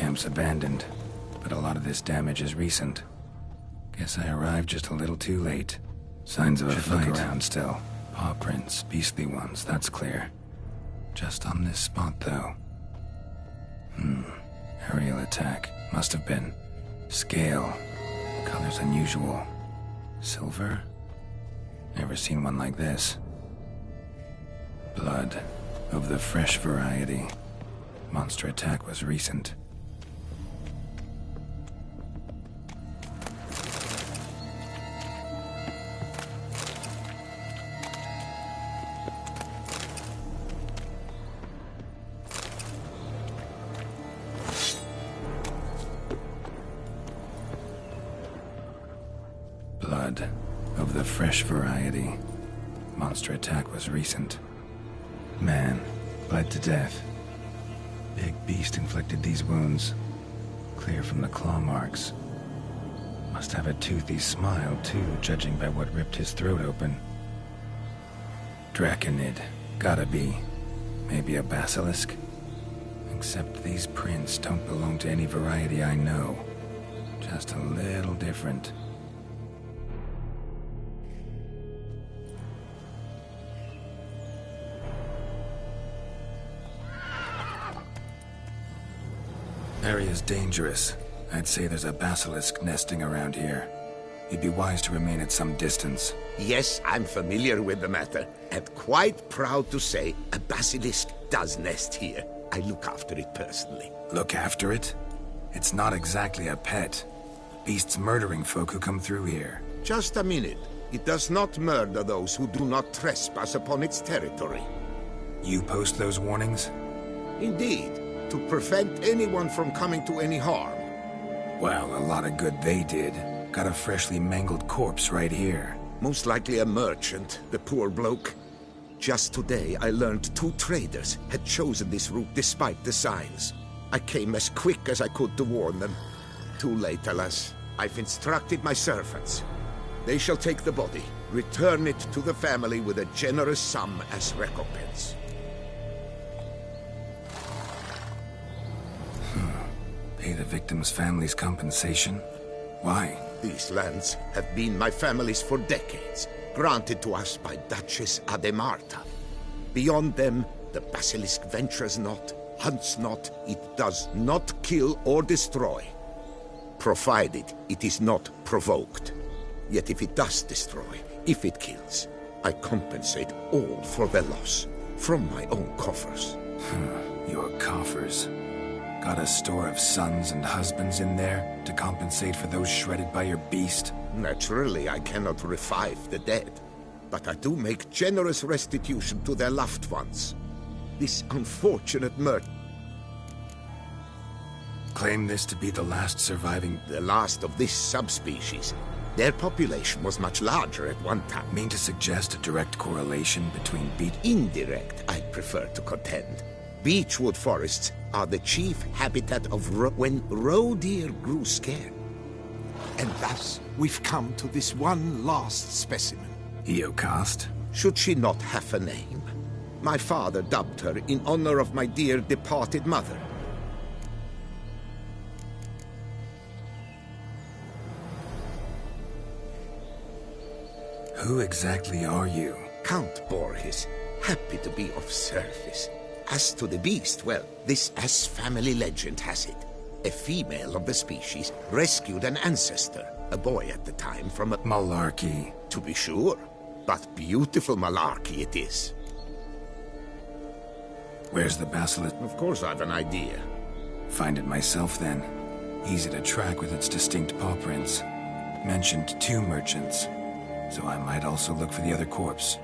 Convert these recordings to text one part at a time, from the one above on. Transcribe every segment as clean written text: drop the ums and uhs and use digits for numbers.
camp's abandoned, but a lot of this damage is recent. Guess I arrived just a little too late. Signs of a fight. Look around still. Paw prints, beastly ones, that's clear. Just on this spot, though. Aerial attack. Must have been. Scale. Color's unusual. Silver? Never seen one like this. Blood. Of the fresh variety. Monster attack was recent. Blood. Of the fresh variety. Monster attack was recent. Man. Bled to death. Big beast inflicted these wounds. Clear from the claw marks. Must have a toothy smile, too, judging by what ripped his throat open. Draconid. Gotta be. Maybe a basilisk? Except these prints don't belong to any variety I know. Just a little different. Area's dangerous. I'd say there's a basilisk nesting around here. You'd be wise to remain at some distance. Yes, I'm familiar with the matter, and quite proud to say a basilisk does nest here. I look after it personally. Look after it? It's not exactly a pet. Beast's murdering folk who come through here. Just a minute. It does not murder those who do not trespass upon its territory. You post those warnings? Indeed. To prevent anyone from coming to any harm. Well, a lot of good they did. Got a freshly mangled corpse right here. Most likely a merchant, the poor bloke. Just today, I learned 2 traders had chosen this route despite the signs. I came as quick as I could to warn them. Too late, alas. I've instructed my servants. They shall take the body, return it to the family with a generous sum as recompense. Pay the victim's family's compensation? Why? These lands have been my family's for decades, granted to us by Duchess Ademarta. Beyond them, the basilisk ventures not, hunts not, it does not kill or destroy, provided it is not provoked. Yet if it does destroy, if it kills, I compensate all for the loss, from my own coffers. Your coffers. Got a store of sons and husbands in there to compensate for those shredded by your beast? Naturally, I cannot revive the dead, but I do make generous restitution to their loved ones. This unfortunate murder... Claim this to be the last surviving... The last of this subspecies. Their population was much larger at one time. Mean to suggest a direct correlation between Indirect, I prefer to contend. Beechwood forests are the chief habitat of when roe deer grew scarce. And thus, we've come to this one last specimen. Eocost? Should she not have a name? My father dubbed her in honor of my dear departed mother. Who exactly are you? Count Borges, happy to be of service. As to the beast, well, this as family legend has it. A female of the species rescued an ancestor, a boy at the time, from a... Malarkey. To be sure, but beautiful malarkey it is. Where's the basilisk? Of course I've an idea. Find it myself then. Easy to track with its distinct paw prints. Mentioned 2 merchants, so I might also look for the other corpse.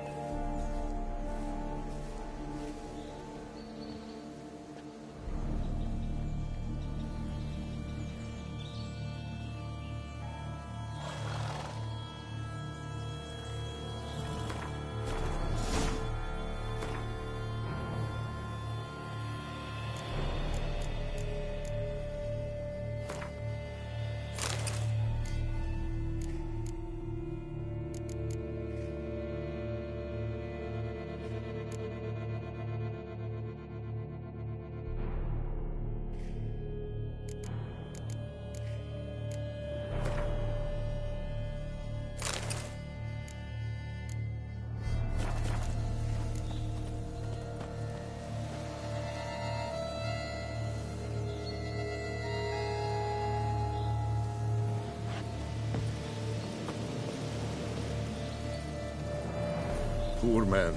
Poor man.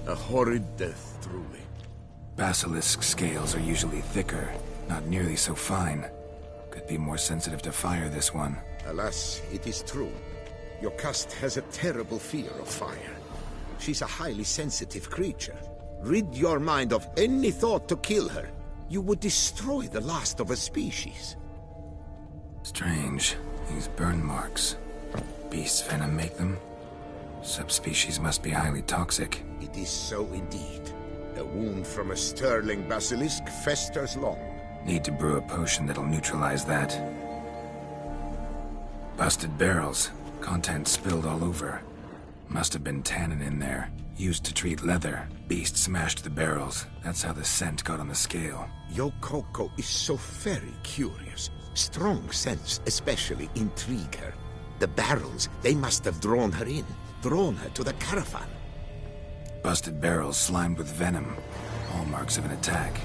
A horrid death, truly. Basilisk scales are usually thicker, not nearly so fine. Could be more sensitive to fire, this one. Alas, it is true. Your caste has a terrible fear of fire. She's a highly sensitive creature. Rid your mind of any thought to kill her. You would destroy the last of a species. Strange. These burn marks. Beast's venom make them? Subspecies must be highly toxic. It is so indeed. A wound from a sterling basilisk festers long. Need to brew a potion that'll neutralize that. Busted barrels. Contents spilled all over. Must have been tannin in there. Used to treat leather. Beast smashed the barrels. That's how the scent got on the scale. Yokoko is so very curious. Strong scents especially intrigue her. The barrels, they must have drawn her in. Drawn her to the caravan. Busted barrels slimed with venom. Hallmarks of an attack.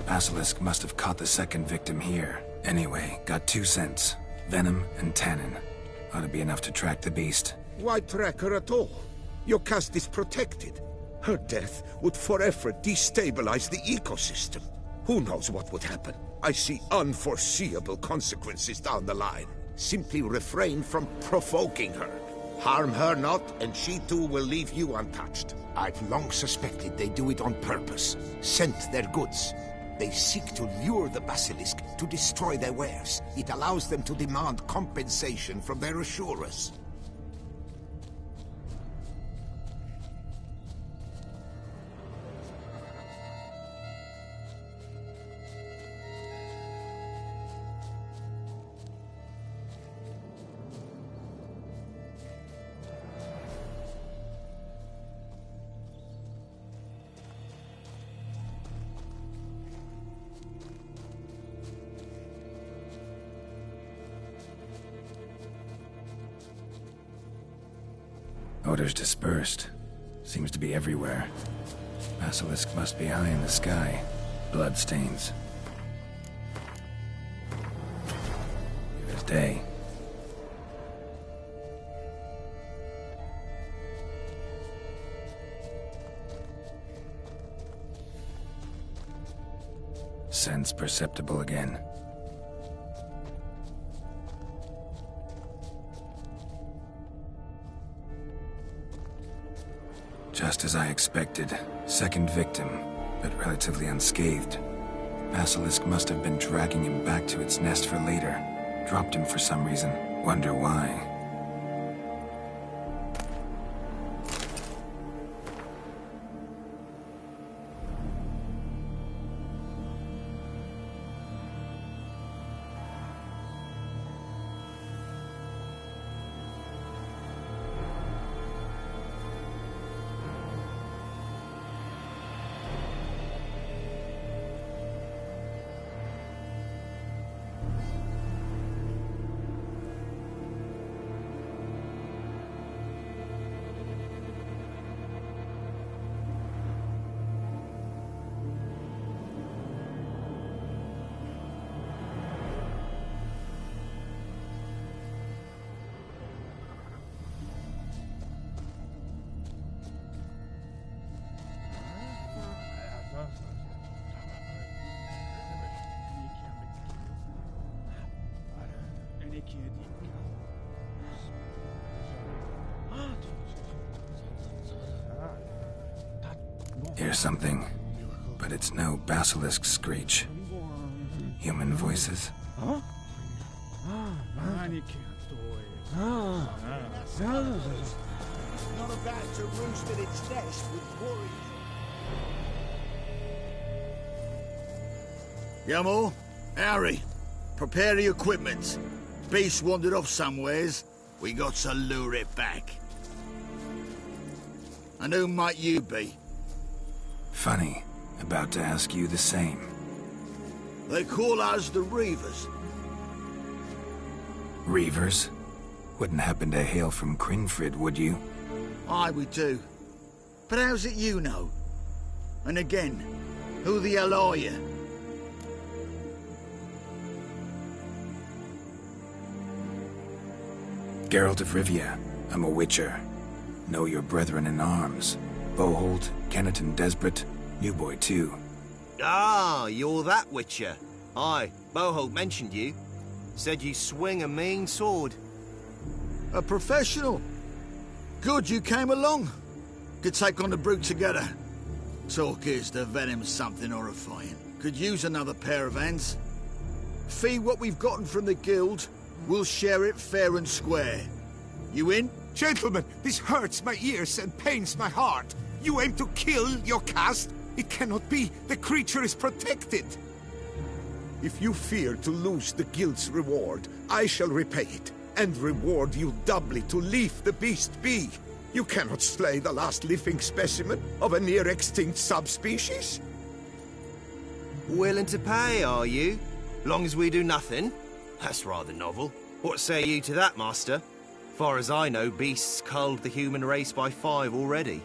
Basilisk must have caught the second victim here. Anyway, got 2 scents. Venom and tannin. Ought to be enough to track the beast. Why track her at all? Your caste is protected. Her death would forever destabilize the ecosystem. Who knows what would happen? I see unforeseeable consequences down the line. Simply refrain from provoking her. Harm her not, and she too will leave you untouched. I've long suspected they do it on purpose. Scent their goods. They seek to lure the basilisk to destroy their wares. It allows them to demand compensation from their assurers. Odors dispersed. Seems to be everywhere. Basilisk must be high in the sky. Bloodstains. Clear as day. Sense perceptible again. Just as I expected. Second victim, but relatively unscathed. Basilisk must have been dragging him back to its nest for later. Dropped him for some reason. Wonder why. Hear something, but it's no basilisk screech. Human voices? Huh? Not about to roost in its nest with worries. Yamo, Harry, prepare the equipment. Beast wandered off somewheres. We got to lure it back. And who might you be? Funny. About to ask you the same. They call us the Reavers. Reavers? Wouldn't happen to hail from Crinfrid, would you? Aye, we do. But how's it you know? And again, who the hell are you? Geralt of Rivia. I'm a witcher. Know your brethren in arms. Boholt, Kenneton Desperate, new boy too. Ah, you're that Witcher. Aye, Boholt mentioned you. Said you swing a mean sword. A professional. Good you came along. Could take on the brute together. Talk is the venom's something horrifying. Could use another pair of hands. Fee what we've gotten from the guild, we'll share it fair and square. You in? Gentlemen, this hurts my ears and pains my heart. You aim to kill your caste? It cannot be. The creature is protected. If you fear to lose the guild's reward, I shall repay it, and reward you doubly to leave the beast be. You cannot slay the last living specimen of a near-extinct subspecies. Willing to pay, are you? Long as we do nothing? That's rather novel. What say you to that, master? Far as I know, beasts culled the human race by 5 already.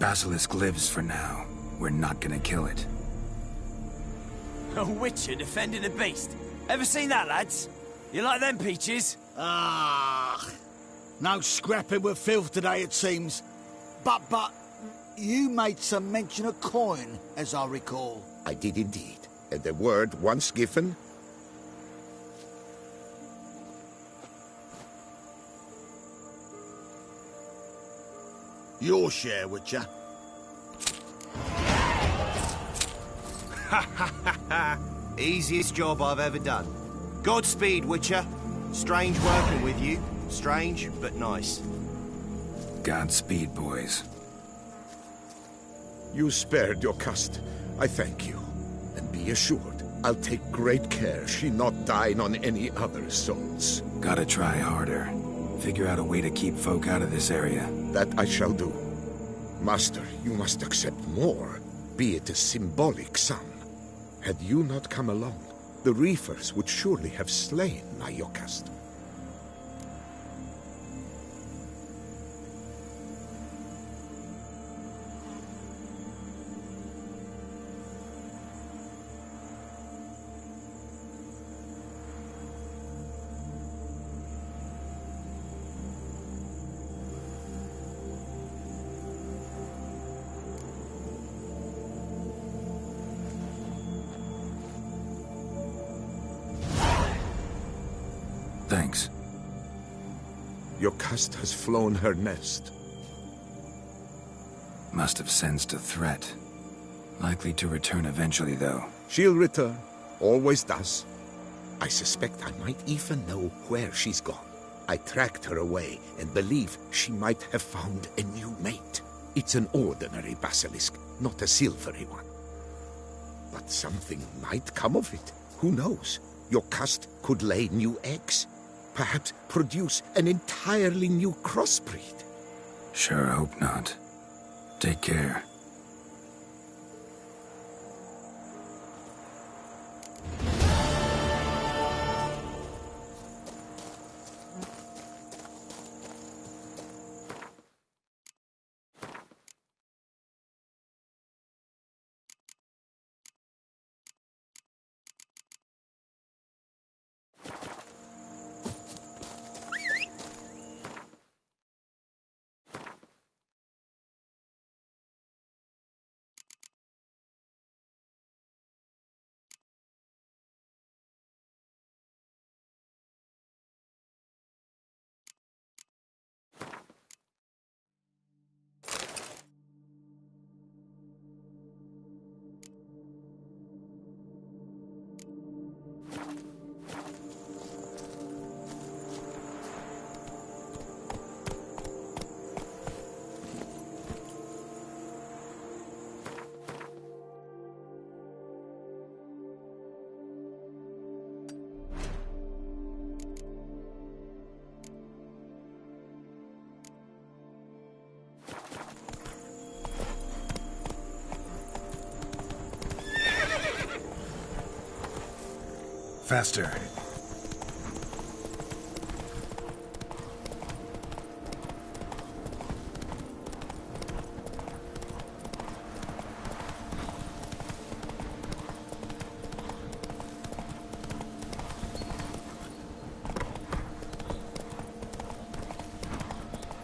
Basilisk lives for now. We're not gonna kill it. A witcher defending a beast. Ever seen that, lads? You like them peaches? Ah, no scrapping with filth today, it seems. But, you made some mention of coin, as I recall. I did indeed, and the word once given... Your share, Witcher. Ha ha ha ha! Easiest job I've ever done. Godspeed, Witcher. Strange working with you. Strange, but nice. Godspeed, boys. You spared your caste. I thank you. And be assured, I'll take great care she not dine on any other souls. Gotta try harder. Figure out a way to keep folk out of this area. That I shall do. Master, you must accept more, be it a symbolic sum. Had you not come along, the reefers would surely have slain my Yokast. Thanks. Your caste has flown her nest. Must have sensed a threat. Likely to return eventually, though. She'll return. Always does. I suspect I might even know where she's gone. I tracked her away and believe she might have found a new mate. It's an ordinary basilisk, not a silvery one. But something might come of it. Who knows? Your caste could lay new eggs. Perhaps produce an entirely new crossbreed. Sure hope not. Take care. Faster.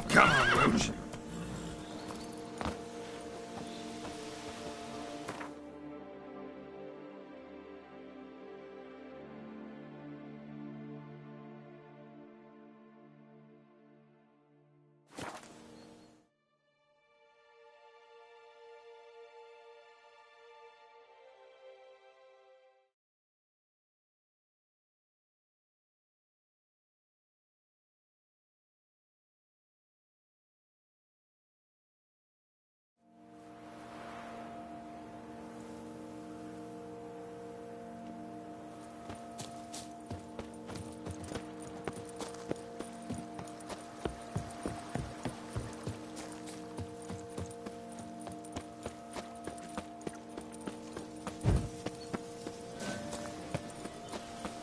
Come on, Rouge.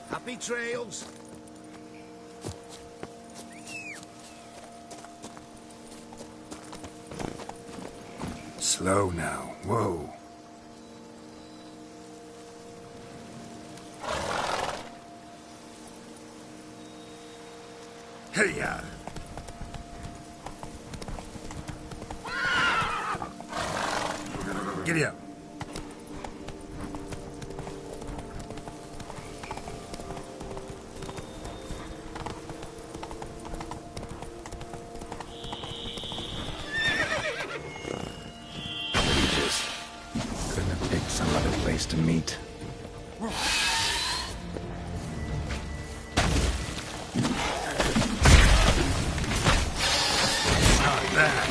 Happy trails. Slow now. Whoa. Hey-ya! Giddy up. Couldn't have picked some other place to meet. Not that.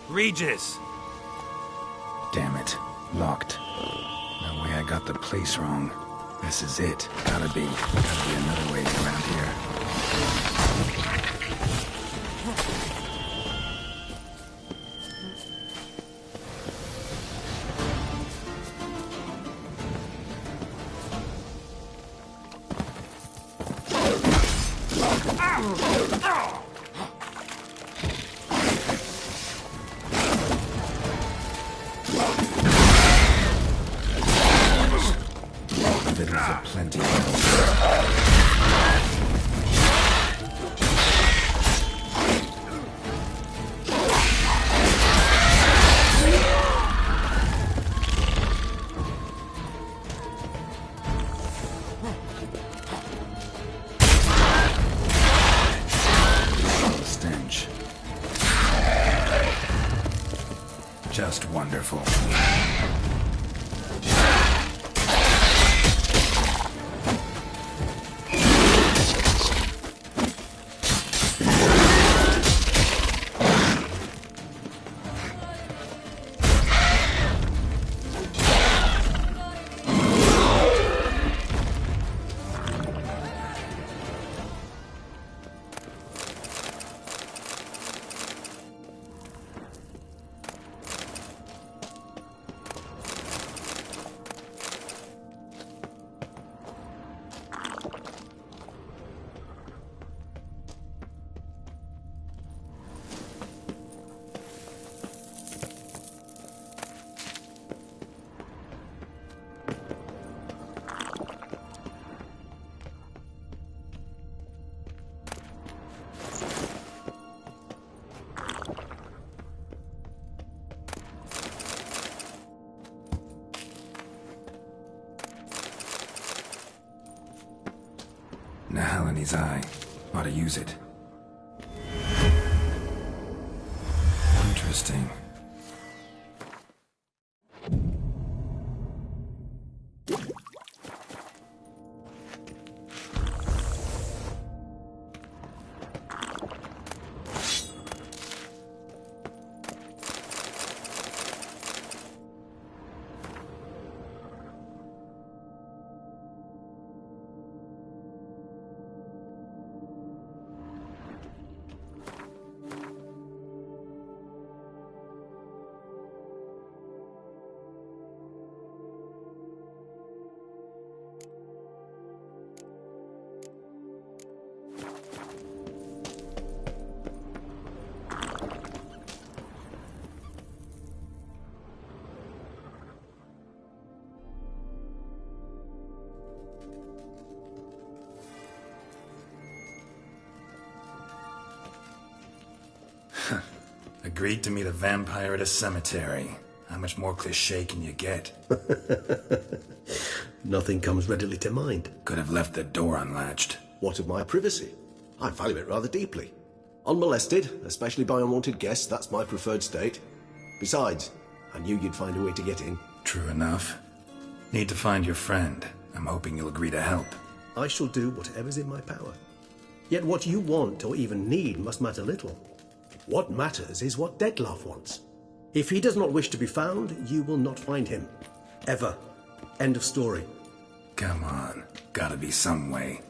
Regis! Damn it. Locked. No way I got the place wrong. This is it. Gotta be another way around here. Vittles aplenty. Stench. Just wonderful. Nahal in his eye. Ought to use it. Interesting. Agreed to meet a vampire at a cemetery. How much more cliché can you get? Nothing comes readily to mind. Could have left the door unlatched. What of my privacy? I value it rather deeply. Unmolested, especially by unwanted guests, that's my preferred state. Besides, I knew you'd find a way to get in. True enough. Need to find your friend. I'm hoping you'll agree to help. I shall do whatever's in my power. Yet what you want or even need must matter little. What matters is what Dettlaff wants. If he does not wish to be found, you will not find him. Ever. End of story. Come on. Gotta be some way.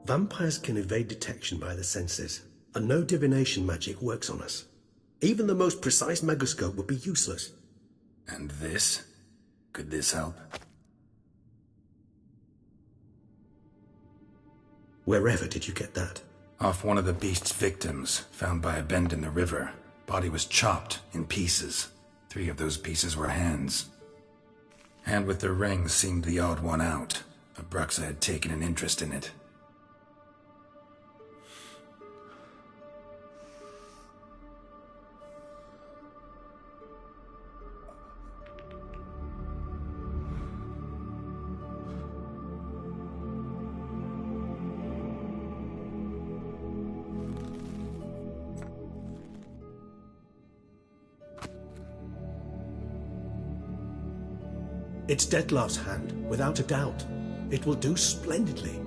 Vampires can evade detection by the senses, and no divination magic works on us. Even the most precise megoscope would be useless. And this? Could this help? Wherever did you get that? Off one of the beast's victims, found by a bend in the river. Body was chopped in pieces. 3 of those pieces were hands. Hand with the ring seemed the odd one out. Abruxa had taken an interest in it. It's Dettlaff's hand, without a doubt. It will do splendidly.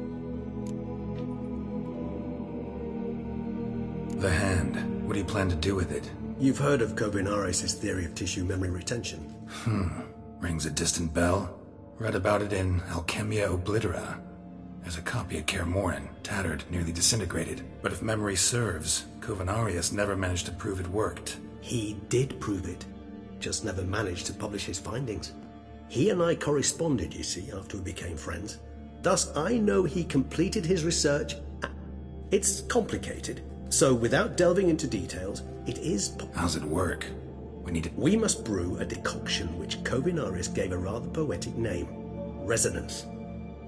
The hand. What do you plan to do with it? You've heard of Kovinaris' theory of tissue memory retention. Rings a distant bell. Read about it in Alchemia Oblitera. There's a copy at Kaer Morhen, tattered, nearly disintegrated. But if memory serves, Kovinaris never managed to prove it worked. He did prove it, just never managed to publish his findings. He and I corresponded, you see, after we became friends. Thus, I know he completed his research. It's complicated, so without delving into details, it is... How's it work? We must brew a decoction which Kovinaris gave a rather poetic name. Resonance.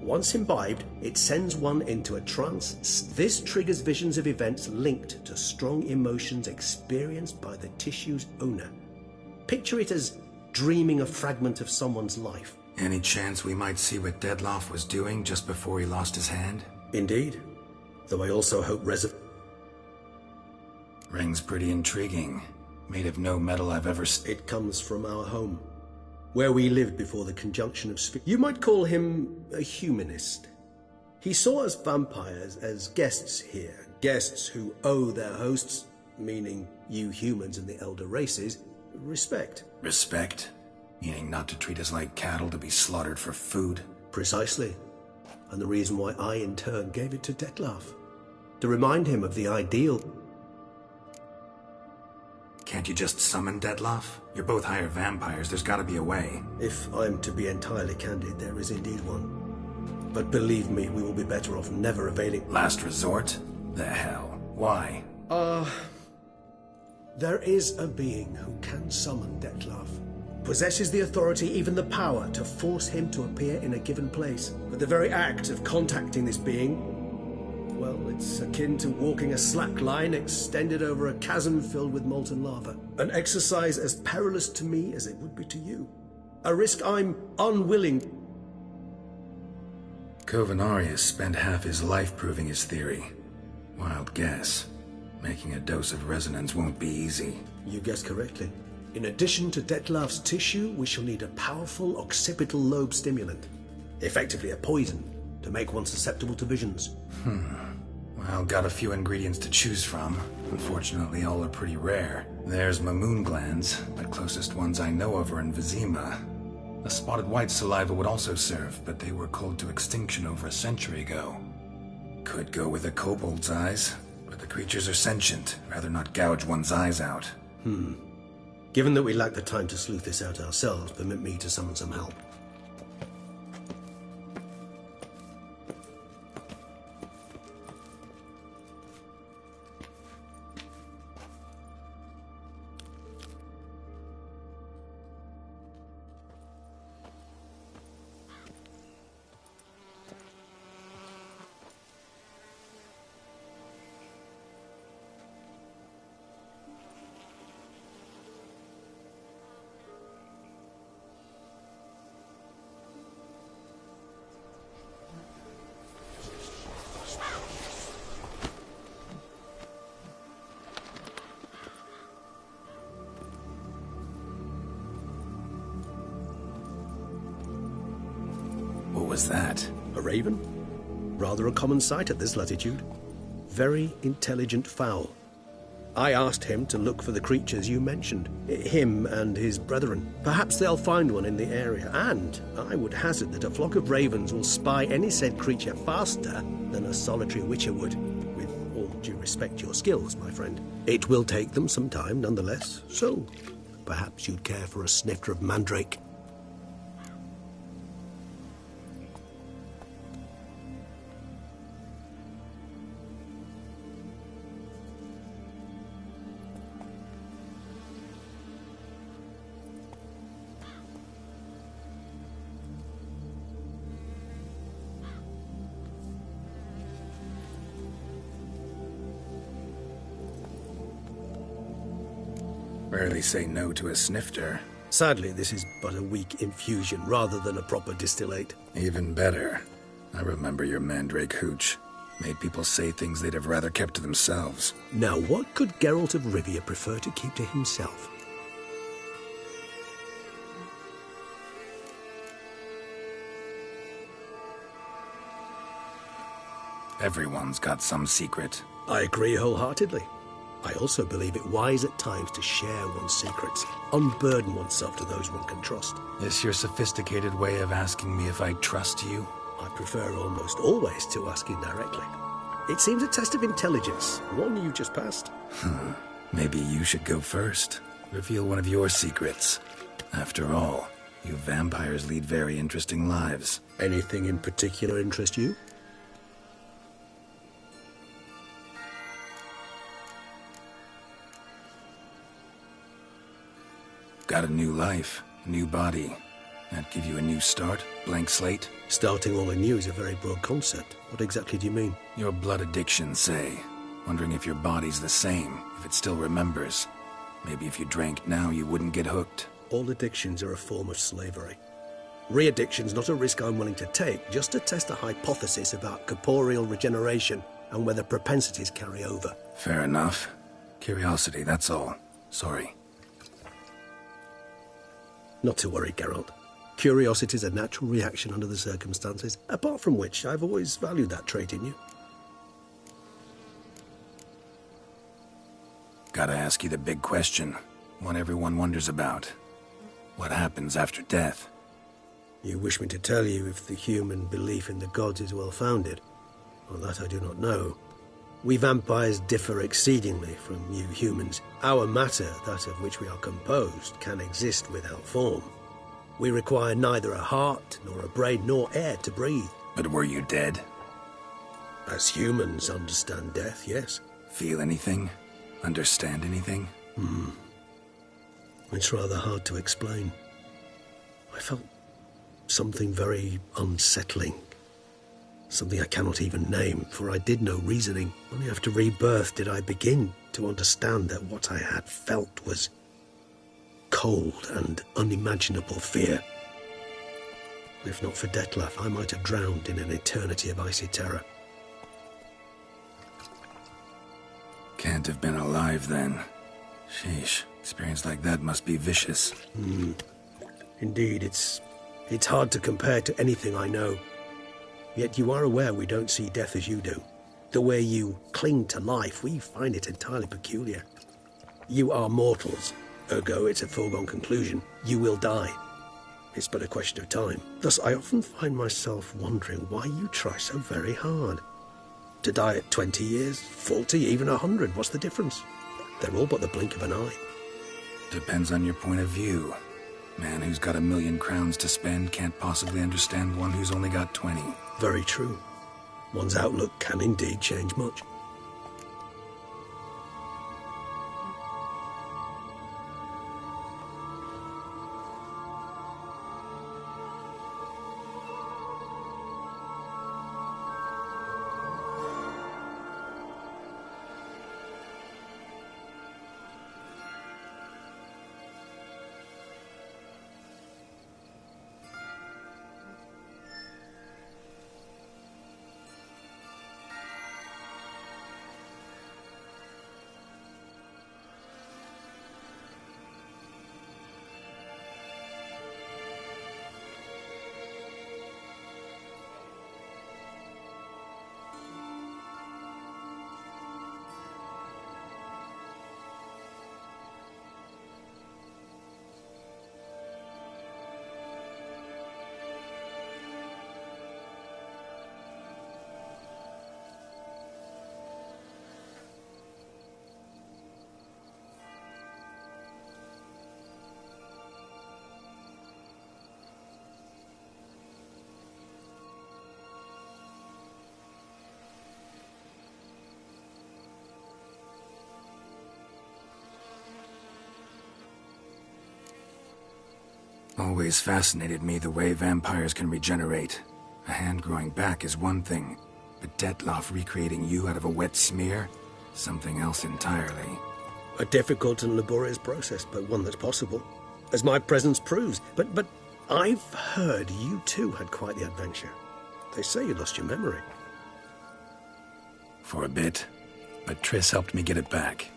Once imbibed, it sends one into a trance. This triggers visions of events linked to strong emotions experienced by the tissue's owner. Picture it as dreaming a fragment of someone's life. Any chance we might see what Dettlaff was doing just before he lost his hand? Indeed. Though I also hope Ring's pretty intriguing. Made of no metal I've ever It comes from our home, where we lived before the conjunction of You might call him a humanist. He saw us vampires as guests here, guests who owe their hosts, meaning you humans and the elder races, respect. Respect? Meaning not to treat us like cattle to be slaughtered for food? Precisely. And the reason why I, in turn, gave it to Dettlaff. To remind him of the ideal. Can't you just summon Dettlaff? You're both higher vampires, there's gotta be a way. If I'm to be entirely candid, there is indeed one. But believe me, we will be better off never availing... Last resort? The hell? Why? There is a being who can summon Dettlaff. Possesses the authority, even the power, to force him to appear in a given place. But the very act of contacting this being, well, it's akin to walking a slack line extended over a chasm filled with molten lava. An exercise as perilous to me as it would be to you. A risk I'm unwilling... Kovinaris spent half his life proving his theory. Wild guess. Making a dose of resonance won't be easy. You guessed correctly. In addition to Dettlaff's tissue, we shall need a powerful occipital lobe stimulant. Effectively a poison, to make one susceptible to visions. Well, got a few ingredients to choose from. Unfortunately, all are pretty rare. There's Mamoon glands, but closest ones I know of are in Vizima. The spotted white saliva would also serve, but they were culled to extinction over a century ago. Could go with a kobold's eyes, but the creatures are sentient. Rather not gouge one's eyes out. Given that we lack the time to sleuth this out ourselves, permit me to summon some help. What was that? A raven? Rather a common sight at this latitude. Very intelligent fowl. I asked him to look for the creatures you mentioned. Him and his brethren. Perhaps they'll find one in the area, and I would hazard that a flock of ravens will spy any said creature faster than a solitary witcher would. With all due respect to your skills, my friend. It will take them some time, nonetheless, so perhaps you'd care for a snifter of mandrake. Rarely say no to a snifter. Sadly, this is but a weak infusion rather than a proper distillate. Even better. I remember your mandrake hooch. Made people say things they'd have rather kept to themselves. Now, what could Geralt of Rivia prefer to keep to himself? Everyone's got some secret. I agree wholeheartedly. I also believe it wise at times to share one's secrets, unburden oneself to those one can trust. Is your sophisticated way of asking me if I trust you? I prefer almost always to ask you directly. It seems a test of intelligence, one you just passed. Maybe you should go first. Reveal one of your secrets. After all, you vampires lead very interesting lives. Anything in particular interest you? Got a new life, a new body. That give you a new start? Blank slate? Starting all anew is a very broad concept. What exactly do you mean? Your blood addiction, say. Wondering if your body's the same, if it still remembers. Maybe if you drank now, you wouldn't get hooked. All addictions are a form of slavery. Re-addiction's not a risk I'm willing to take, just to test a hypothesis about corporeal regeneration and whether propensities carry over. Fair enough. Curiosity, that's all. Sorry. Not to worry, Geralt. Curiosity's a natural reaction under the circumstances, apart from which I've always valued that trait in you. Gotta ask you the big question. One everyone wonders about. What happens after death? You wish me to tell you if the human belief in the gods is well-founded? Well, that I do not know. We vampires differ exceedingly from you humans. Our matter, that of which we are composed, can exist without form. We require neither a heart, nor a brain, nor air to breathe. But were you dead? As humans understand death, yes. Feel anything? Understand anything? It's rather hard to explain. I felt something very unsettling. Something I cannot even name, for I did no reasoning. Only after rebirth did I begin to understand that what I had felt was cold and unimaginable fear. If not for Detlef, I might have drowned in an eternity of icy terror. Can't have been alive then. Sheesh, experience like that must be vicious. Indeed, it's hard to compare to anything I know. Yet you are aware we don't see death as you do. The way you cling to life, we find it entirely peculiar. You are mortals, ergo it's a foregone conclusion. You will die. It's but a question of time. Thus, I often find myself wondering why you try so very hard. To die at 20 years, 40, even 100, what's the difference? They're all but the blink of an eye. Depends on your point of view. Man who's got 1,000,000 crowns to spend can't possibly understand one who's only got 20. Very true. One's outlook can indeed change much. Always fascinated me the way vampires can regenerate. A hand growing back is one thing, but Detlef recreating you out of a wet smear? Something else entirely. A difficult and laborious process, but one that's possible, as my presence proves. But I've heard you too had quite the adventure. They say you lost your memory. For a bit, but Triss helped me get it back.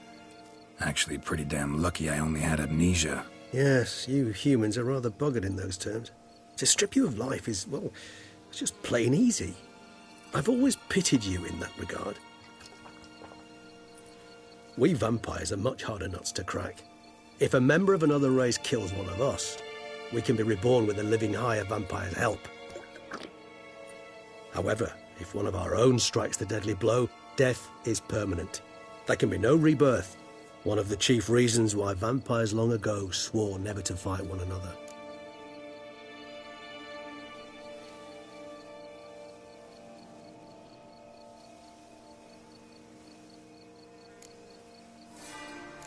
Actually, pretty damn lucky I only had amnesia. Yes, you humans are rather buggered in those terms. To strip you of life is, well, it's just plain easy. I've always pitied you in that regard. We vampires are much harder nuts to crack. If a member of another race kills one of us, we can be reborn with a living higher vampire's help. However, if one of our own strikes the deadly blow, death is permanent. There can be no rebirth. One of the chief reasons why vampires long ago swore never to fight one another.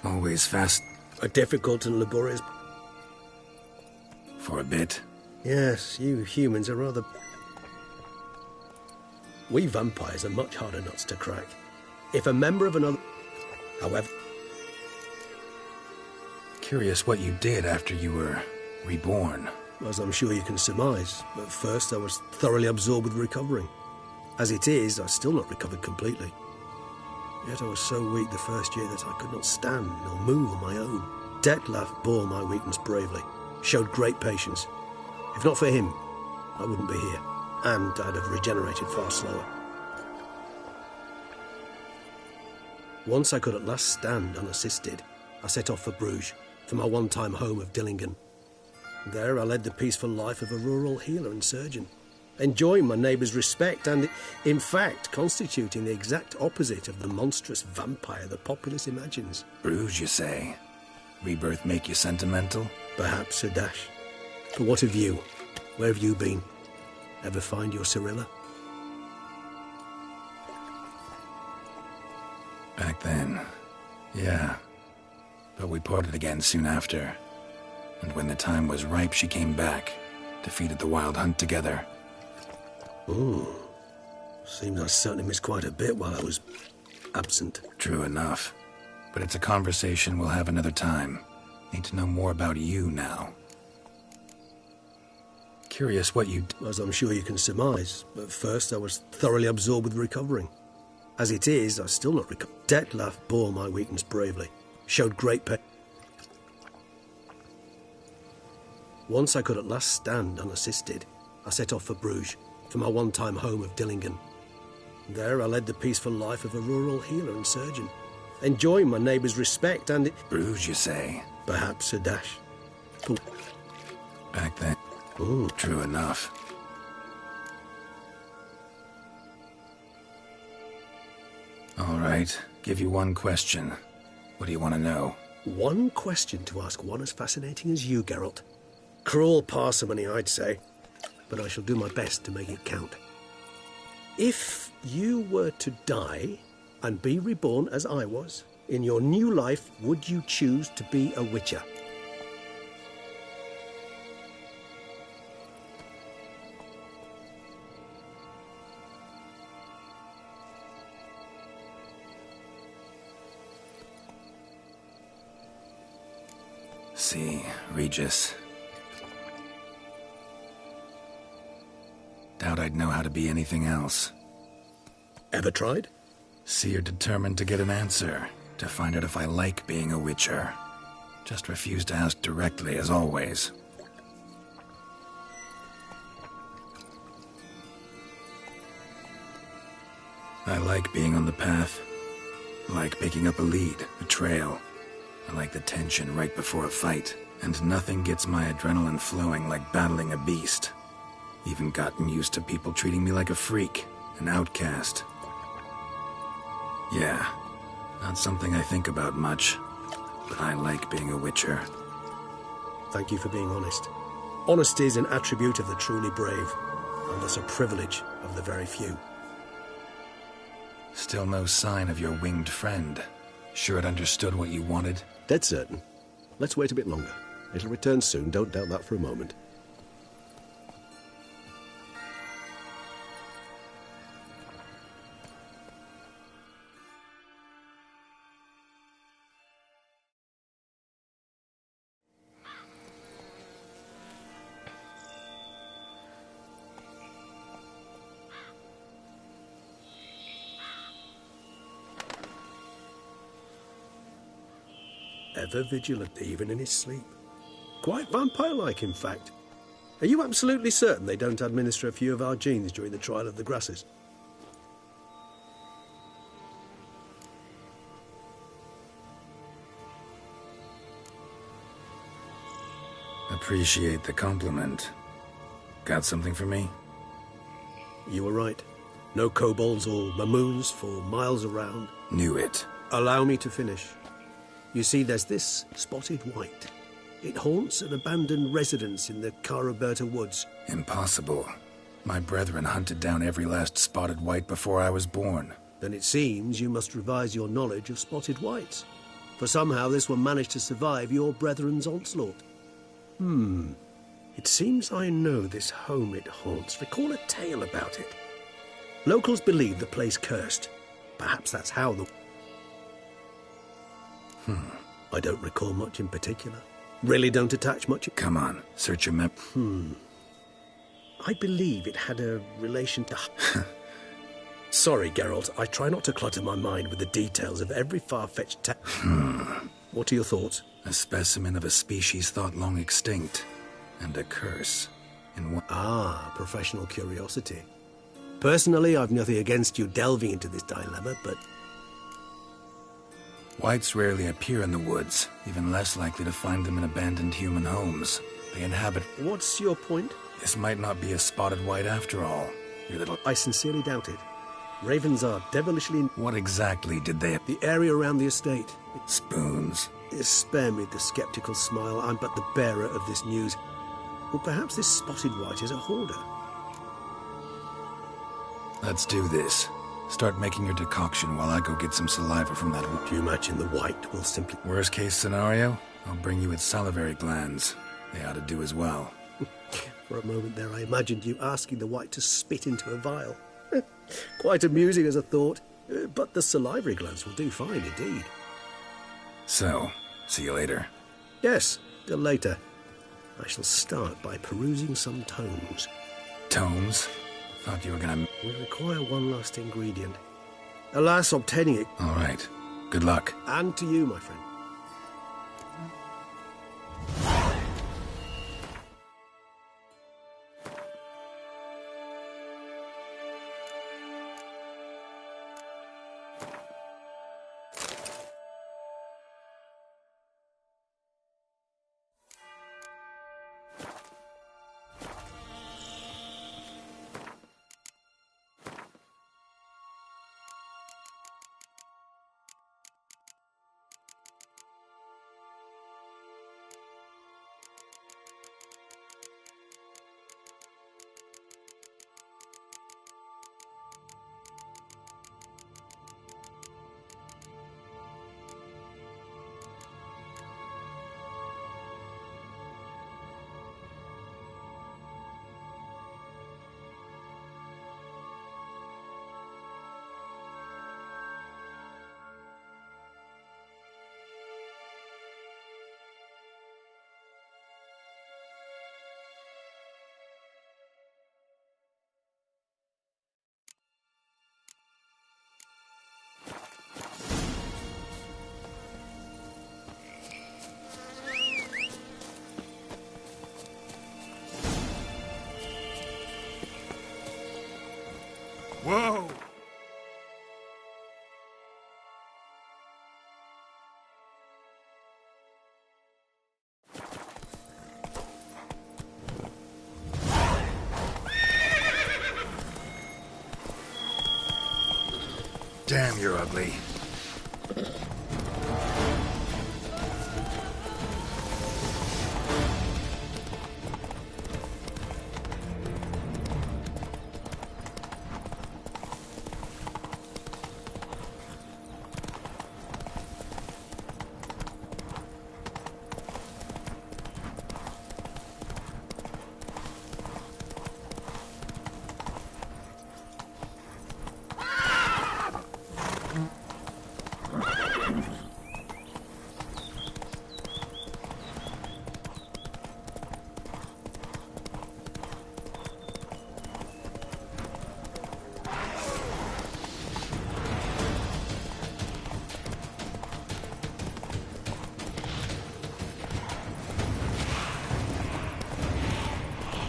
Always fast. A difficult and laborious... For a bit. Yes, you humans are rather... We vampires are much harder nuts to crack. If a member of another... However... Curious what you did after you were reborn. As I'm sure you can surmise, at first I was thoroughly absorbed with recovering. As it is, I've still not recovered completely. Yet I was so weak the first year that I could not stand nor move on my own. Detlef bore my weakness bravely, showed great patience. If not for him, I wouldn't be here, and I'd have regenerated far slower. Once I could at last stand unassisted, I set off for Bruges, for my one-time home of Dillingen. There I led the peaceful life of a rural healer and surgeon, enjoying my neighbours' respect and, in fact, constituting the exact opposite of the monstrous vampire the populace imagines. Bruges, you say? Rebirth make you sentimental? Perhaps a dash. But what of you? Where have you been? Ever find your Cyrilla? Back then, yeah. But we parted again soon after. And when the time was ripe, she came back, defeated the Wild Hunt together. Ooh. Seems I certainly missed quite a bit while I was absent. True enough. But it's a conversation we'll have another time. Need to know more about you now. Curious what you... As I'm sure you can surmise, at first I was thoroughly absorbed with recovering. As it is, I've still not recovered. Detlef bore my weakness bravely, showed great pain. Once I could at last stand unassisted, I set off for Bruges, for my one-time home of Dillingen. There I led the peaceful life of a rural healer and surgeon, enjoying my neighbours' respect and... Bruges, you say? Perhaps a dash. Back then. Ooh. True enough. All right, give you one question. What do you want to know? One question to ask one as fascinating as you, Geralt. Cruel parsimony, I'd say. But I shall do my best to make it count. If you were to die and be reborn as I was, in your new life, would you choose to be a Witcher? See, Regis. Doubt I'd know how to be anything else. Ever tried? See, you're determined to get an answer, to find out if I like being a Witcher. Just refuse to ask directly, as always. I like being on the path. I like picking up a lead, a trail. I like the tension right before a fight. And nothing gets my adrenaline flowing like battling a beast. Even gotten used to people treating me like a freak, an outcast. Yeah, not something I think about much, but I like being a Witcher. Thank you for being honest. Honesty is an attribute of the truly brave, and thus a privilege of the very few. Still no sign of your winged friend. Sure it understood what you wanted? Dead certain. Let's wait a bit longer. It'll return soon, don't doubt that for a moment. Ever vigilant, even in his sleep. Quite vampire-like, in fact. Are you absolutely certain they don't administer a few of our genes during the trial of the grasses? Appreciate the compliment. Got something for me? You were right. No kobolds or mamoons for miles around. Knew it. Allow me to finish. You see, there's this spotted white. It haunts an abandoned residence in the Caraberta woods. Impossible. My brethren hunted down every last spotted white before I was born. Then it seems you must revise your knowledge of spotted whites. For somehow this one managed to survive your brethren's onslaught. It seems I know this home it haunts. Recall a tale about it. Locals believe the place cursed. Perhaps that's how the... I don't recall much in particular. Really don't attach much... Come on, search your map. I believe it had a relation to... Sorry, Geralt. I try not to clutter my mind with the details of every far-fetched What are your thoughts? A specimen of a species thought long extinct. And a curse. In one... Ah, professional curiosity. Personally, I've nothing against you delving into this dilemma, but... Whites rarely appear in the woods, even less likely to find them in abandoned human homes. They inhabit... What's your point? This might not be a spotted white after all. Your little... I sincerely doubt it. Ravens are devilishly... What exactly did they... The area around the estate. Spoons. Spare me the skeptical smile. I'm but the bearer of this news. Or perhaps this spotted white is a hoarder. Let's do this. Start making your decoction while I go get some saliva from that... Do you imagine the white will simply... Worst case scenario, I'll bring you its salivary glands. They ought to do as well. For a moment there, I imagined you asking the white to spit into a vial. Quite amusing as a thought, but the salivary glands will do fine indeed. So, see you later. Yes, till later. I shall start by perusing some tomes. Tomes? Thought you were gonna... We require one last ingredient. Alas, obtaining it... All right. Good luck. And to you, my friend. Whoa! Damn, you're ugly.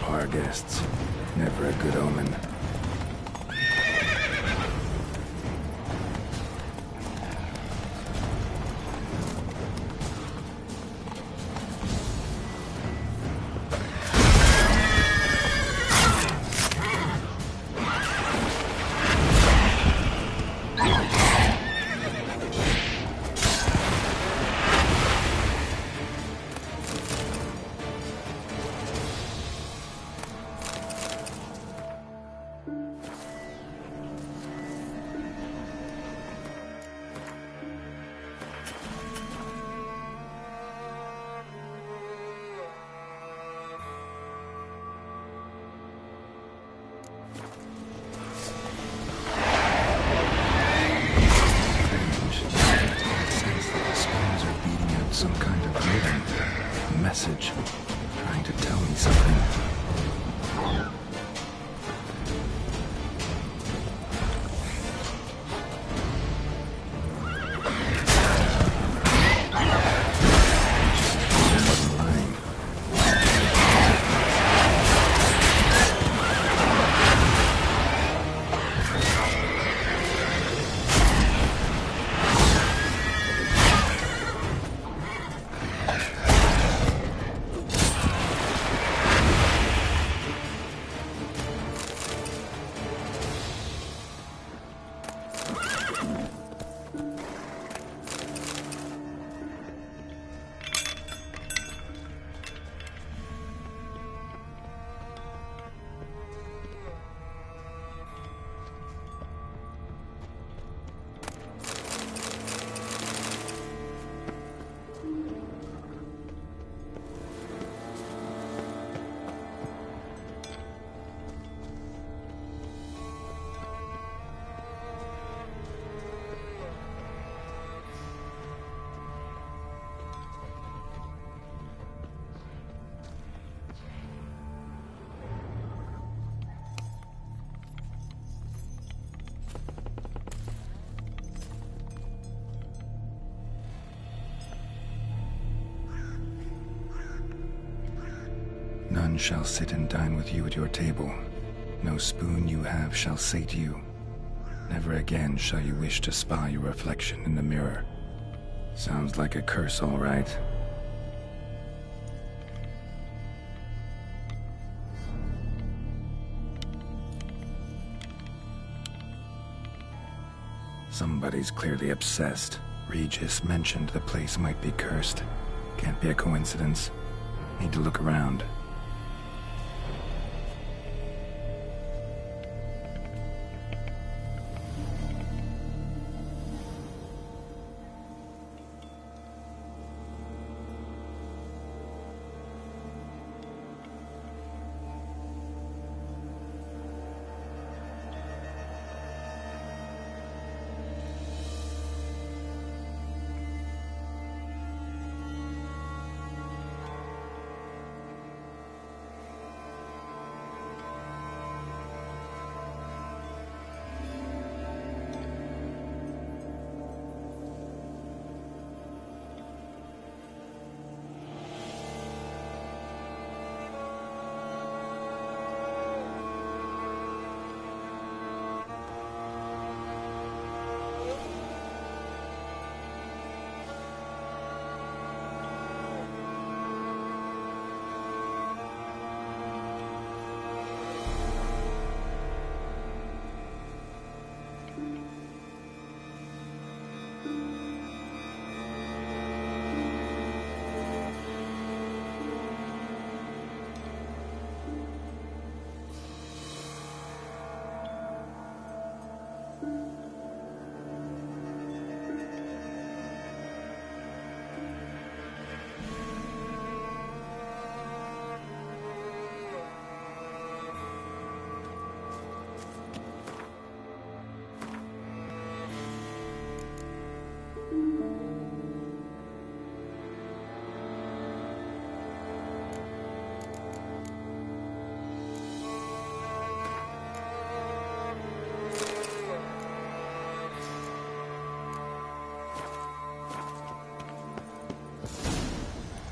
Our guests. Never a good omen. message, trying to tell me something. None shall sit and dine with you at your table. No spoon you have shall sate you. Never again shall you wish to spy your reflection in the mirror. Sounds like a curse, all right. Somebody's clearly obsessed. Regis mentioned the place might be cursed. Can't be a coincidence. Need to look around.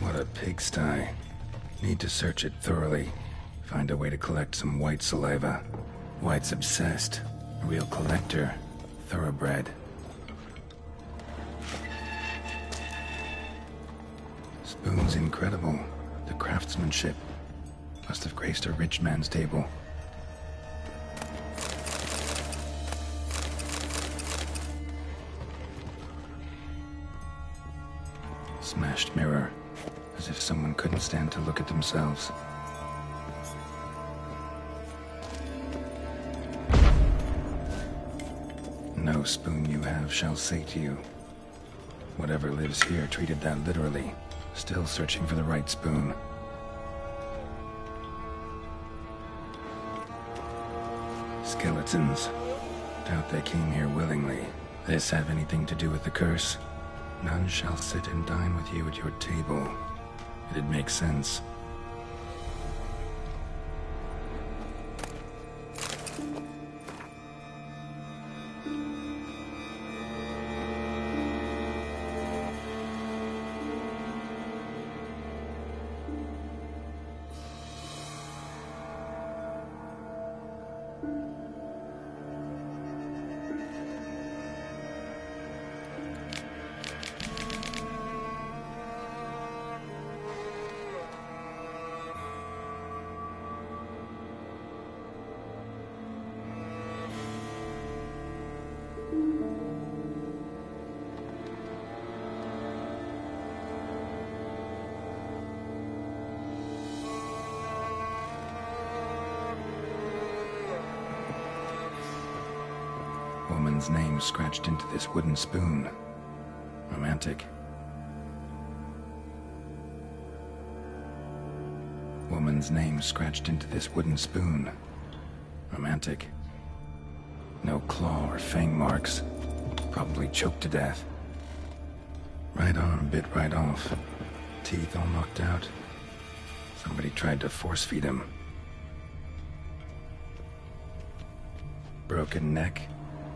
What a pigsty. Need to search it thoroughly. Find a way to collect some white saliva. White's obsessed. A real collector. Thoroughbred. Spoon's incredible. The craftsmanship. Must have graced a rich man's table. Smashed mirror. As if someone couldn't stand to look at themselves. No spoon you have shall sate you. Whatever lives here treated that literally. Still searching for the right spoon. Skeletons. Doubt they came here willingly. This have anything to do with the curse? None shall sit and dine with you at your table. It'd make sense. Woman's name scratched into this wooden spoon. Romantic. Woman's name scratched into this wooden spoon. Romantic. No claw or fang marks. Probably choked to death. Right arm bit right off. Teeth all knocked out. Somebody tried to force feed him. Broken neck.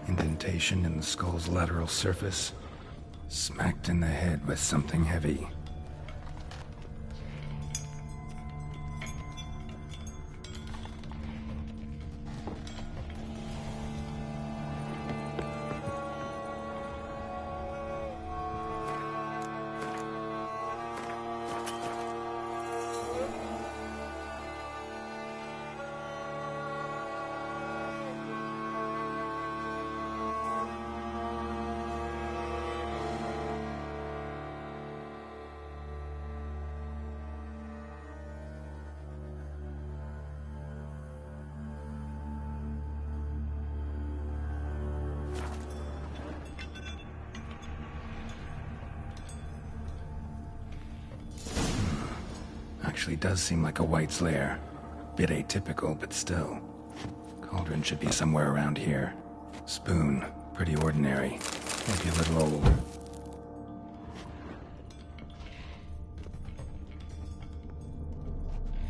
Indentation in the skull's lateral surface. Smacked in the head with something heavy. Actually does seem like a White's lair. Bit atypical, but still. Cauldron should be somewhere around here. Spoon, pretty ordinary. Maybe a little old.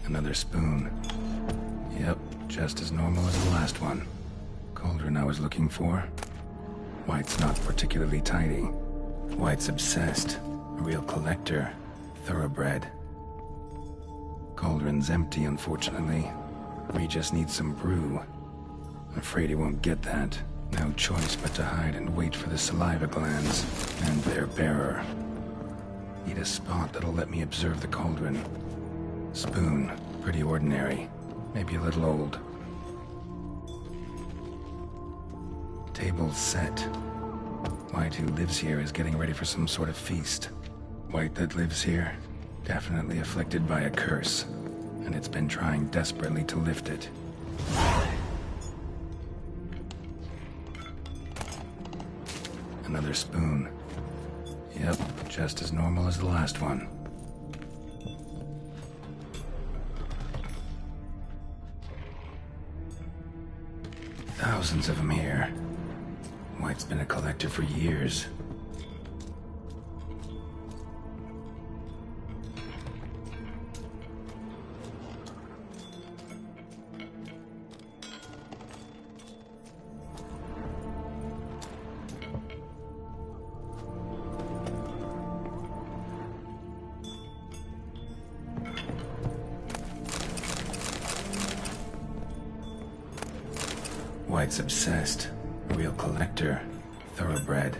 Another spoon. Yep, just as normal as the last one. Cauldron I was looking for. White's not particularly tidy. White's obsessed. A real collector. Thoroughbred. Cauldron's empty, unfortunately. We just need some brew. Afraid he won't get that. No choice but to hide and wait for the saliva glands and their bearer. Need a spot that'll let me observe the cauldron. Spoon, pretty ordinary. Maybe a little old. Table's set. White who lives here is getting ready for some sort of feast. White that lives here, definitely afflicted by a curse, and it's been trying desperately to lift it. Another spoon. Yep, just as normal as the last one. Thousands of them here. White's been a collector for years. White's obsessed. A real collector. Thoroughbred.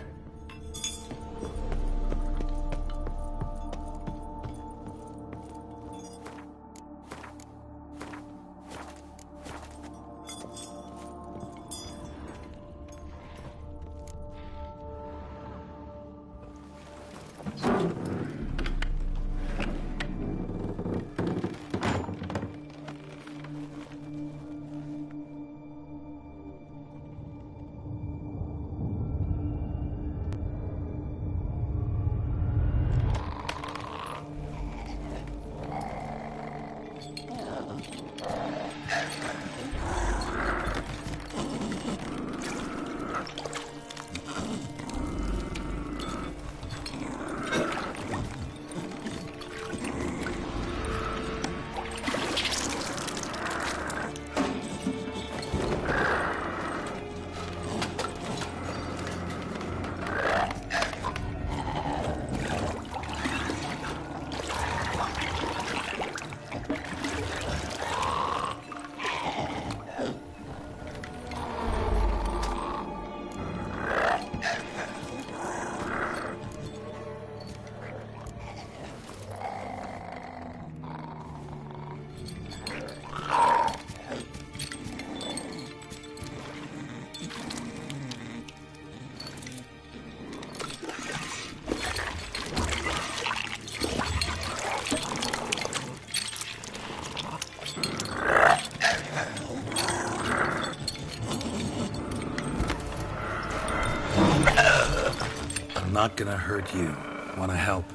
not gonna hurt you. Wanna help?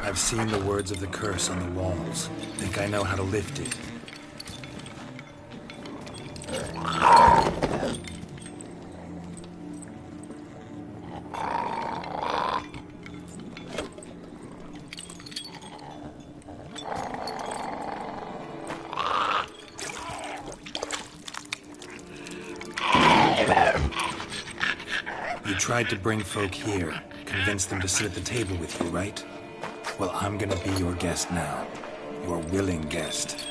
I've seen the words of the curse on the walls. Think I know how to lift it. You tried to bring folk here, convince them to sit at the table with you, right? Well, I'm gonna be your guest now. Your willing guest.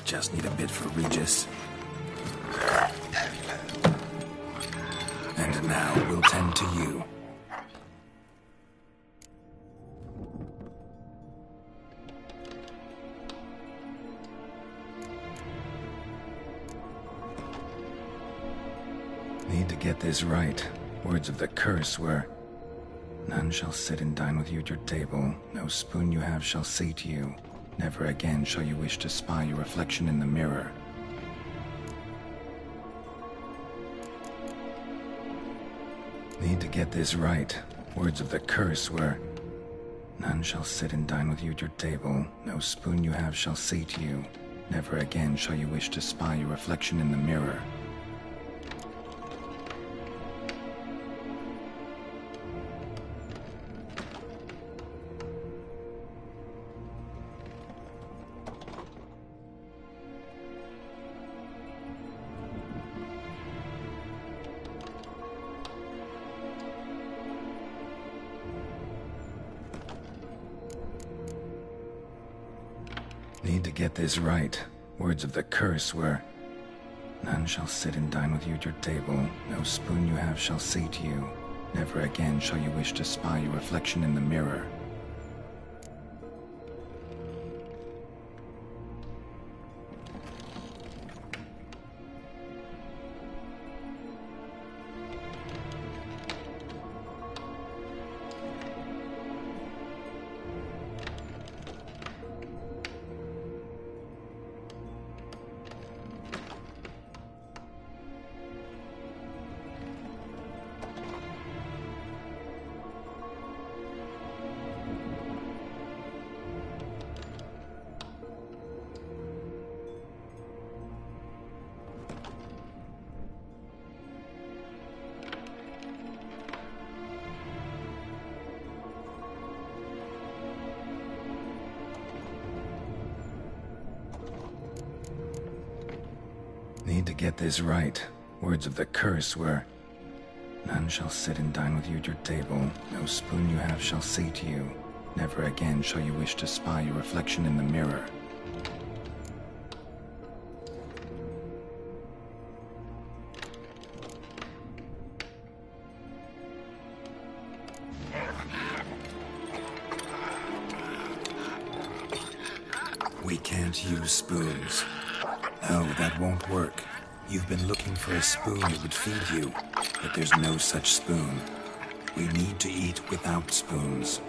Just need a bit for Regis. And now we'll tend to you. Need to get this right. Words of the curse were, none shall sit and dine with you at your table. No spoon you have shall sate you. Never again shall you wish to spy your reflection in the mirror. Need to get this right. Words of the curse were, none shall sit and dine with you at your table. No spoon you have shall sate you. Never again shall you wish to spy your reflection in the mirror. Need to get this right. Words of the curse were, none shall sit and dine with you at your table. No spoon you have shall sate you. Never again shall you wish to spy your reflection in the mirror. Need to get this right. Words of the curse were, none shall sit and dine with you at your table. No spoon you have shall sate you. Never again shall you wish to spy your reflection in the mirror. We can't use spoons. No, that won't work. You've been looking for a spoon that would feed you, but there's no such spoon. We need to eat without spoons.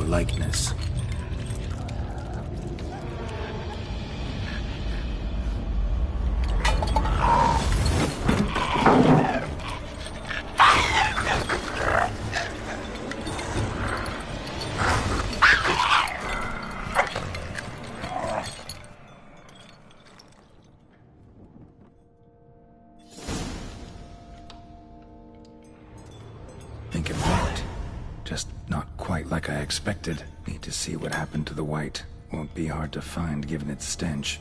Likeness. Think it worked. Just not quite like I expected. Need to see what happened to the white. Won't be hard to find given its stench.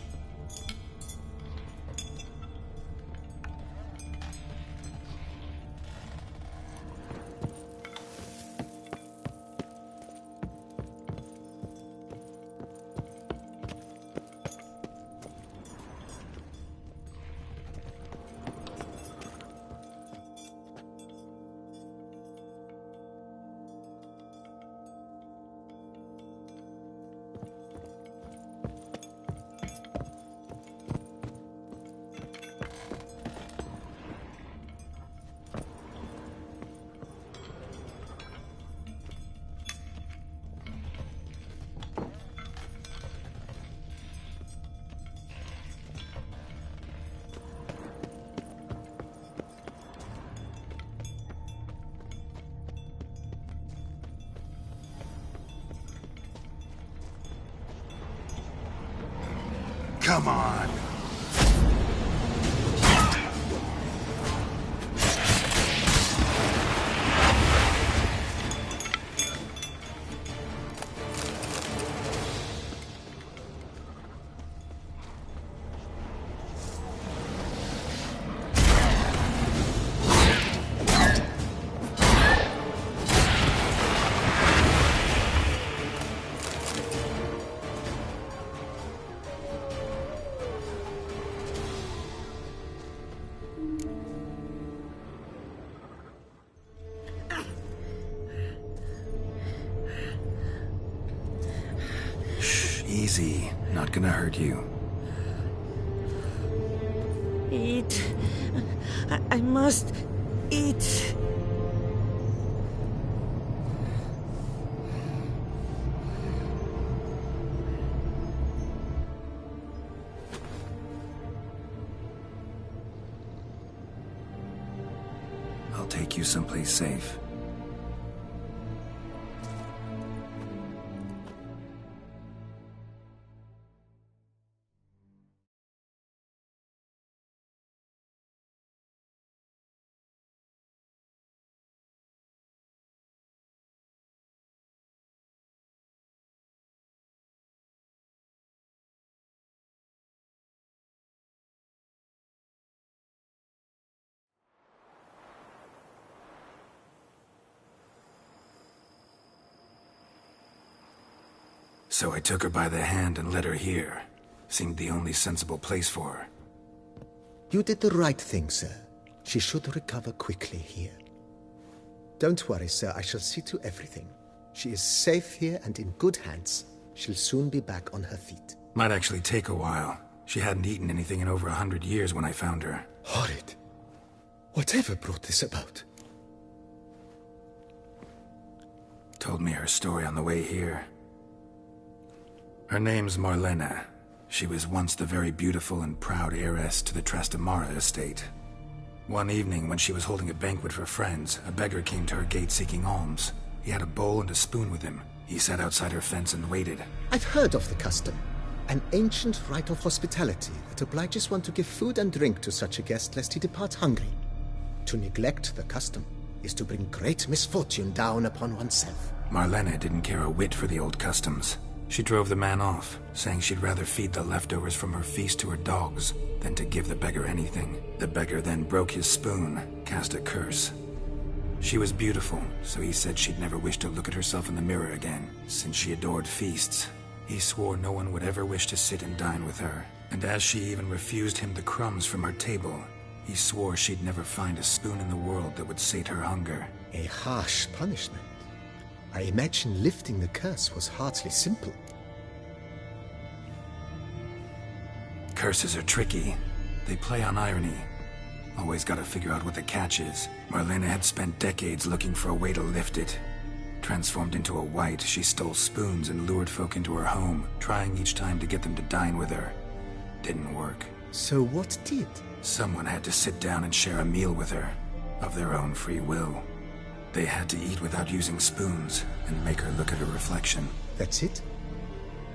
Come on. Easy. Not gonna hurt you. Eat. I must eat. I'll take you someplace safe. So I took her by the hand and led her here. Seemed the only sensible place for her. You did the right thing, sir. She should recover quickly here. Don't worry, sir. I shall see to everything. She is safe here and in good hands. She'll soon be back on her feet. Might actually take a while. She hadn't eaten anything in over 100 years when I found her. Horrid. Whatever brought this about? Told me her story on the way here. Her name's Marlena. She was once the very beautiful and proud heiress to the Trastamara estate. One evening, when she was holding a banquet for friends, a beggar came to her gate seeking alms. He had a bowl and a spoon with him. He sat outside her fence and waited. I've heard of the custom. An ancient rite of hospitality that obliges one to give food and drink to such a guest lest he depart hungry. To neglect the custom is to bring great misfortune down upon oneself. Marlena didn't care a whit for the old customs. She drove the man off, saying she'd rather feed the leftovers from her feast to her dogs than to give the beggar anything. The beggar then broke his spoon, cast a curse. She was beautiful, so he said she'd never wish to look at herself in the mirror again. Since she adored feasts, he swore no one would ever wish to sit and dine with her. And as she even refused him the crumbs from her table, he swore she'd never find a spoon in the world that would sate her hunger. A harsh punishment. I imagine lifting the curse was hardly simple. Curses are tricky. They play on irony. Always gotta figure out what the catch is. Marlena had spent decades looking for a way to lift it. Transformed into a wight, she stole spoons and lured folk into her home, trying each time to get them to dine with her. Didn't work. So what did? Someone had to sit down and share a meal with her, of their own free will. They had to eat without using spoons, and make her look at her reflection. That's it?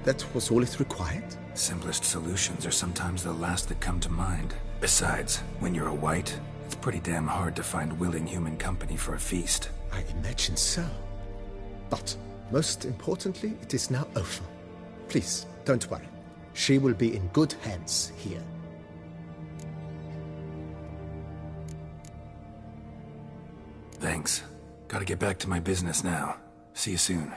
That was all it required? Simplest solutions are sometimes the last that come to mind. Besides, when you're a wight, it's pretty damn hard to find willing human company for a feast. I imagine so. But, most importantly, it is now over. Please, don't worry. She will be in good hands here. Thanks. Gotta get back to my business now. See you soon.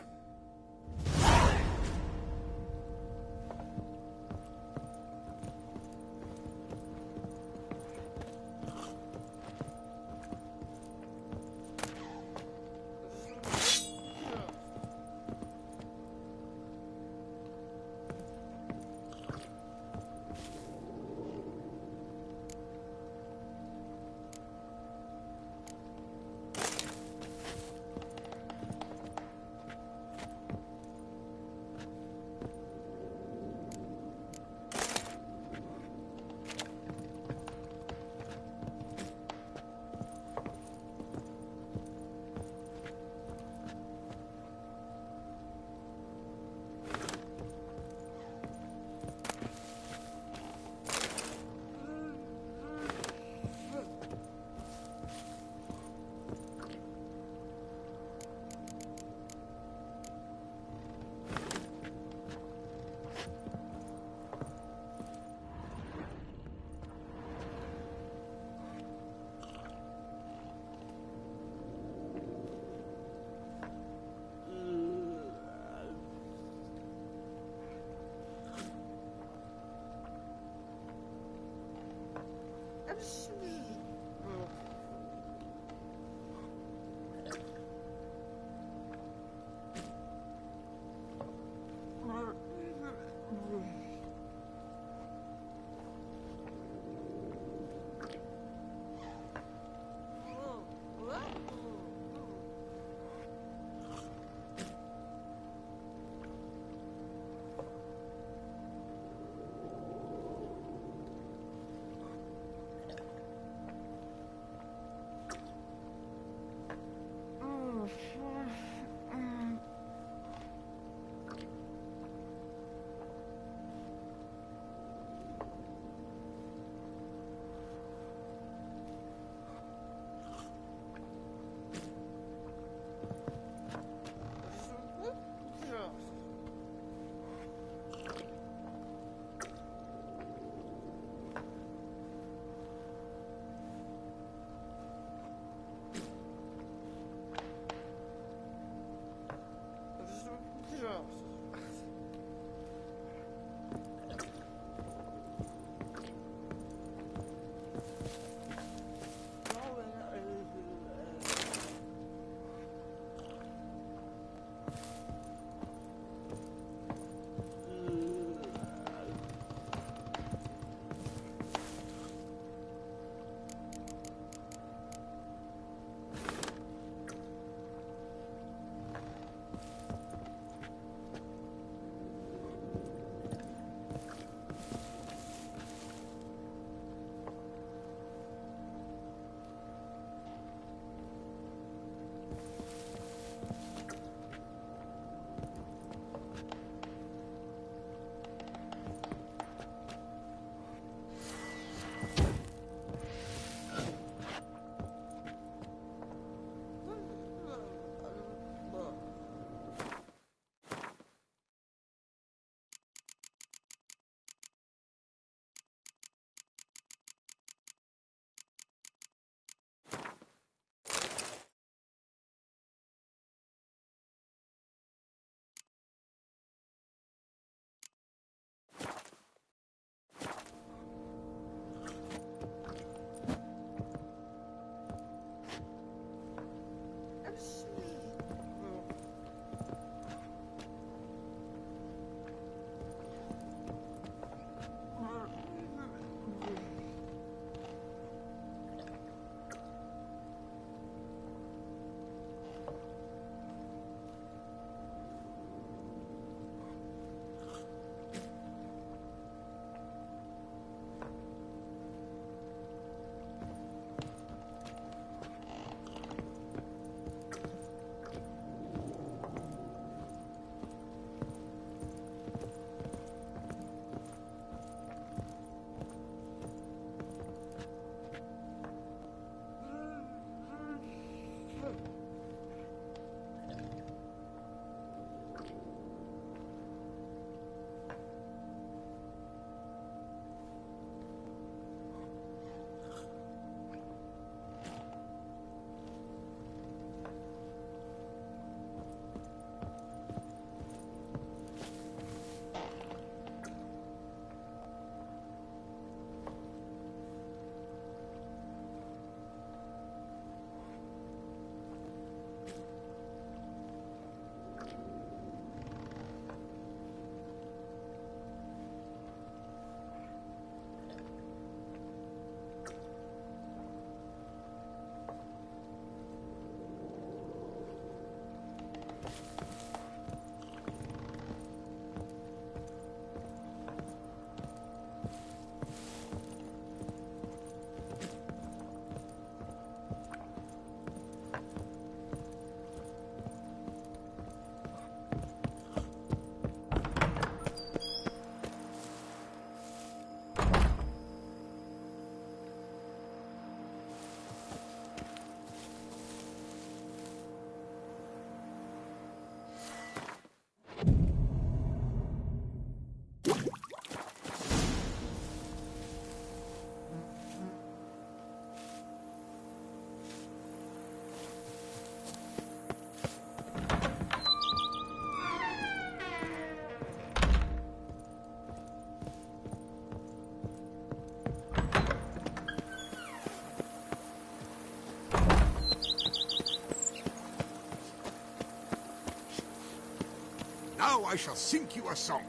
I shall sing you a song.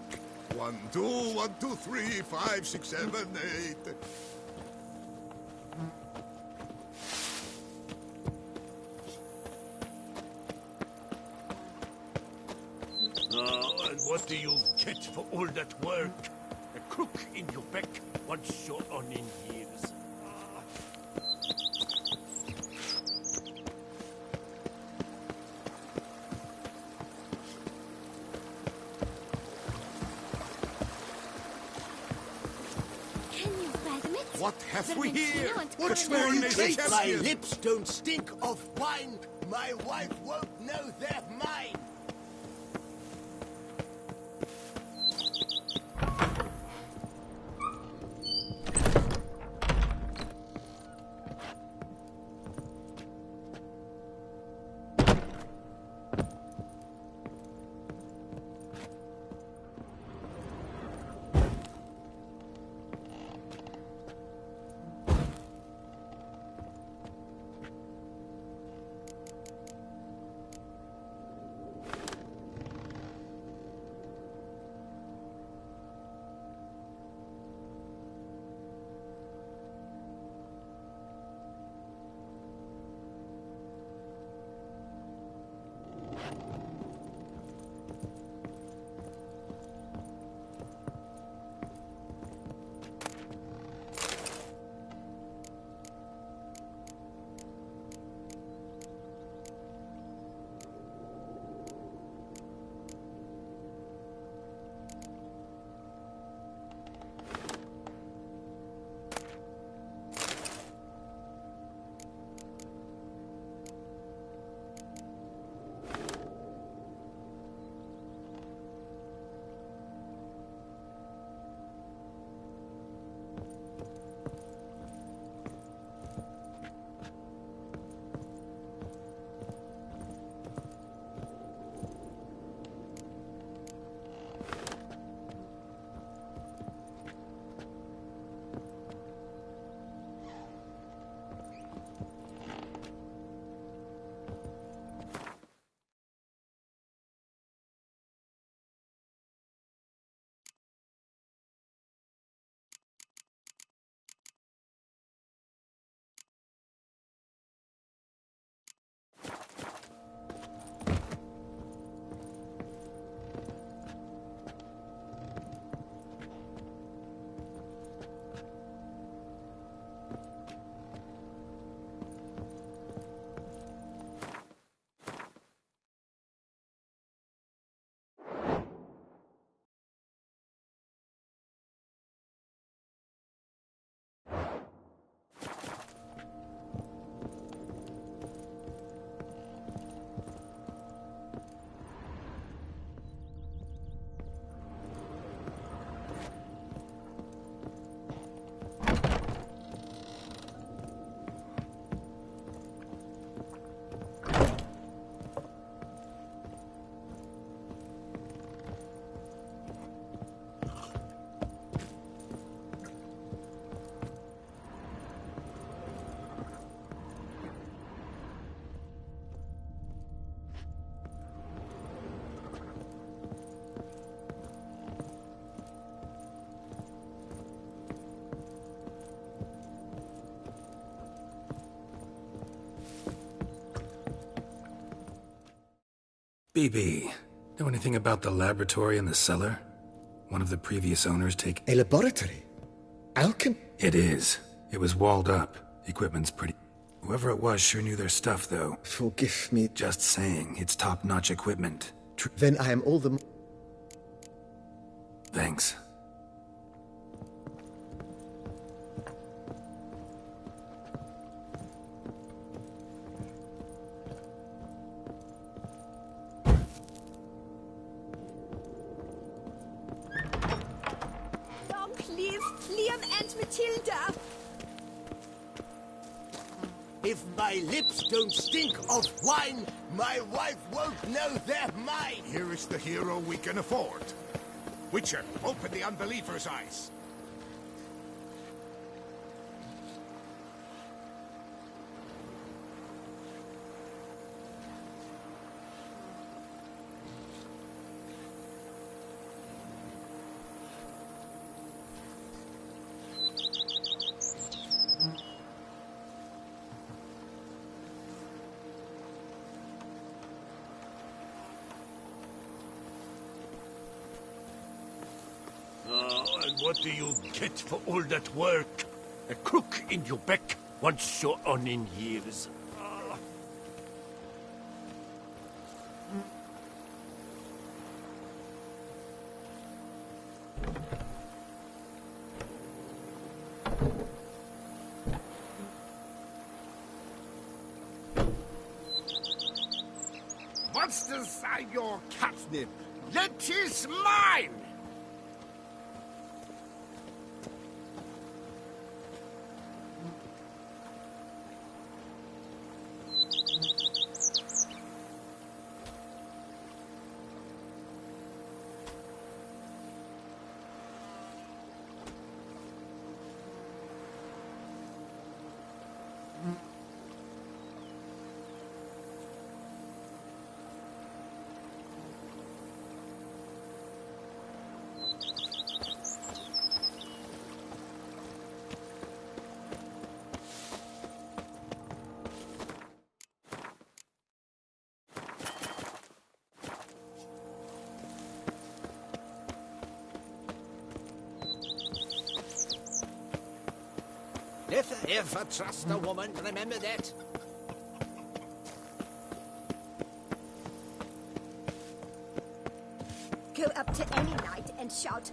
1, 2, 1, 2, 3, 5, 6, 7, 8. And what do you get for all that work? A crook in your back, one shot on in years. What have we here? What's where you take? My champion? lips don't stink of wine. My wife won't know they're mine. BB, know anything about the laboratory in the cellar? One of the previous owners take... A laboratory? Alchem? It is. It was walled up. Equipment's pretty... Whoever it was sure knew their stuff, though. Forgive me. Just saying, it's top-notch equipment. Then I am all the... Thanks. Liam and Matilda! If my lips don't stink of wine, my wife won't know they're mine. Here is the hero we can afford. Witcher, open the unbeliever's eyes. What do you get for all that work? A crook in your back, one shot on in years. What's inside your catnip? That is mine! Never ever trust a woman, remember that? Go up to any knight and shout,